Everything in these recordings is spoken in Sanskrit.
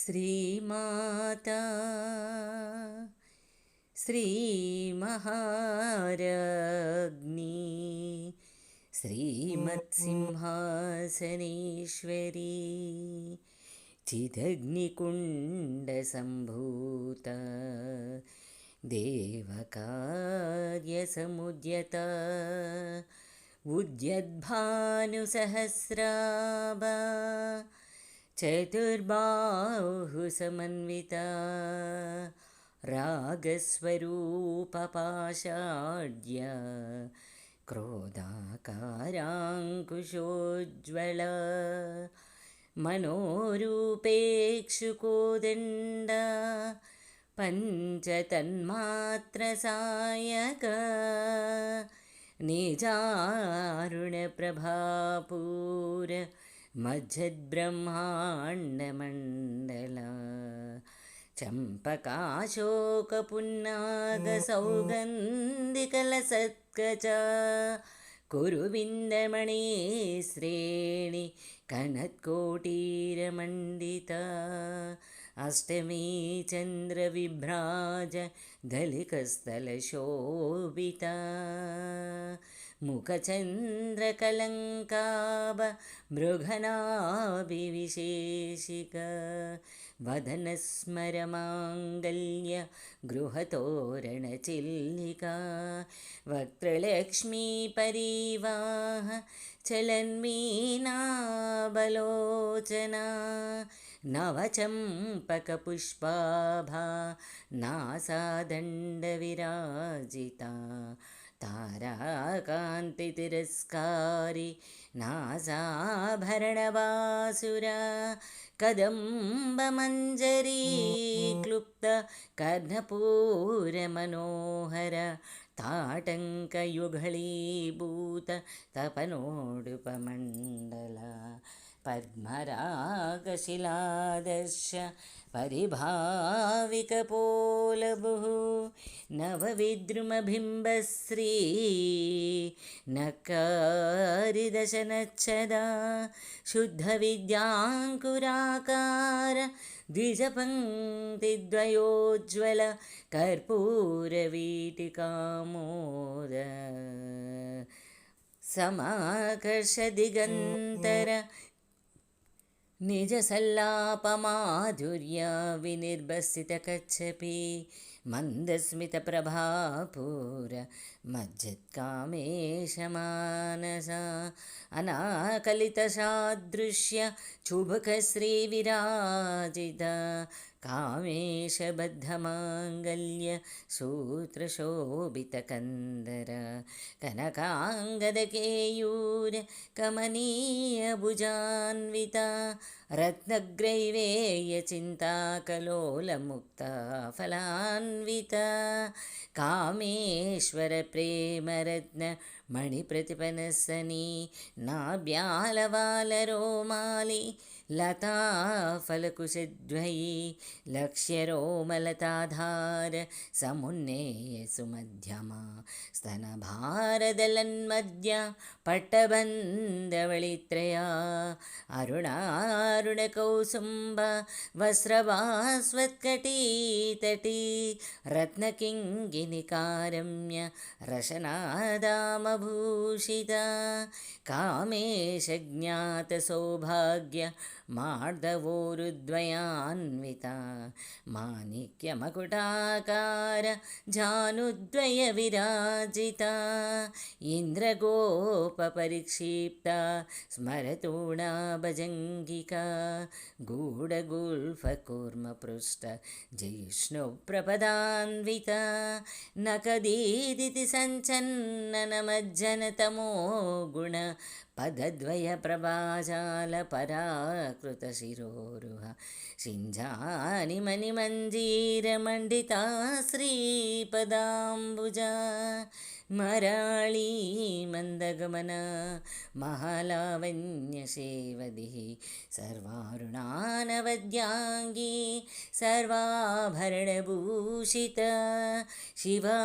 श्रीमाता श्रीमहाराज्ञी श्रीमत्सिंहासनेश्वरी चिदग्निकुण्डसम्भूता देवकार्यसमुद्यता उद्यद्भानुसहस्राभा चतुर्बाहुसमन्विता रागस्वरूपपाषाढ्या क्रोधाकाराङ्कुशोज्ज्वला मनोरूपेक्षुकोदण्डा पञ्चतन्मात्रसायका निजारुणप्रभापूर मज्जद्ब्रह्माण्डमण्डला चम्पकाशोकपुन्नागसौगन्धिकलसत्कचा कुरुविन्दमणिश्रेणि कनत्कोटीरमण्डिता अष्टमी चन्द्रविभ्राज दलिकस्थलशोभिता मुखचन्द्रकलङ्काभ मृगनाभिविशेषिका वदनस्मरमाङ्गल्य गृहतोरणचिल्लिका वक्त्रलक्ष्मीपरिवाह चलन्मीनाबलोचना नवचम्पकपुष्पाभा नासादण्डविराजिता ताराकान्तितिरस्कारी नासाभरणवासुरा कदम्बमञ्जरी क्लुप्त कर्णपूरमनोहर ताटङ्कयुगळीभूत तपनोडुपमण्डला पद्मरागशिलादर्श परिभाविकपोलभुः नवविद्रुमबिम्बश्री नकारिदशनच्छदा शुद्धविद्याङ्कुराकार द्विजपङ्क्तिद्वयोज्ज्वल कर्पूरवीटिकामोद समाकर्षदिगन्तर निजसल्लापमाधुर्या विनिर्भसितकच्छपि मन्दस्मितप्रभापूर मज्जत्कामेशमानसा अनाकलितसादृश्य चुबुकश्रीविराजिता कामेशबद्धमाङ्गल्य सूत्रशोभितकन्दर कनकाङ्गदकेयूर कमनीयभुजान्विता रत्नग्रैवेयचिन्ताकलोलमुक्ता फलान्विता कामेश्वरप्रेमरत्न मणिप्रतिपनसनी नाभ्यालवालरोमाली लताफलकुशद्वयी लक्ष्यरोमलताधार समुन्नेयसुमध्यमा स्तनभारदलन्मध्या पट्टबन्धवळित्रया अरुणारुणकौसुम्ब वस्रभास्वत्कटीतटी रत्नकिङ्गिनिकारम्य रशनादामभूषिता कामेशज्ञातसौभाग्य मार्दवोरुद्वयान्विता माणिक्यमकुटाकार जानुद्वयविराजिता इन्द्रगोपपरिक्षिप्ता स्मरतूणा भजङ्गिका गूढगुल्फकूर्मपृष्ठ जिष्णुप्रपदान्विता नकदीदिति सञ्चन्ननमज्जनतमो गुण पदद्वयप्रभाजालपराकृतशिरोरुह शिञ्जानिमणिमञ्जीरमण्डिता श्रीपदाम्बुजा मराळी मन्दगमना महालावण्यसेवदिः सर्वारुणानवद्याङ्गी सर्वाभरणभूषिता शिवा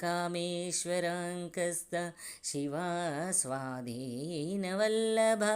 कामेश्वराङ्कस्त शिवा स्वाधीनवल्लभा।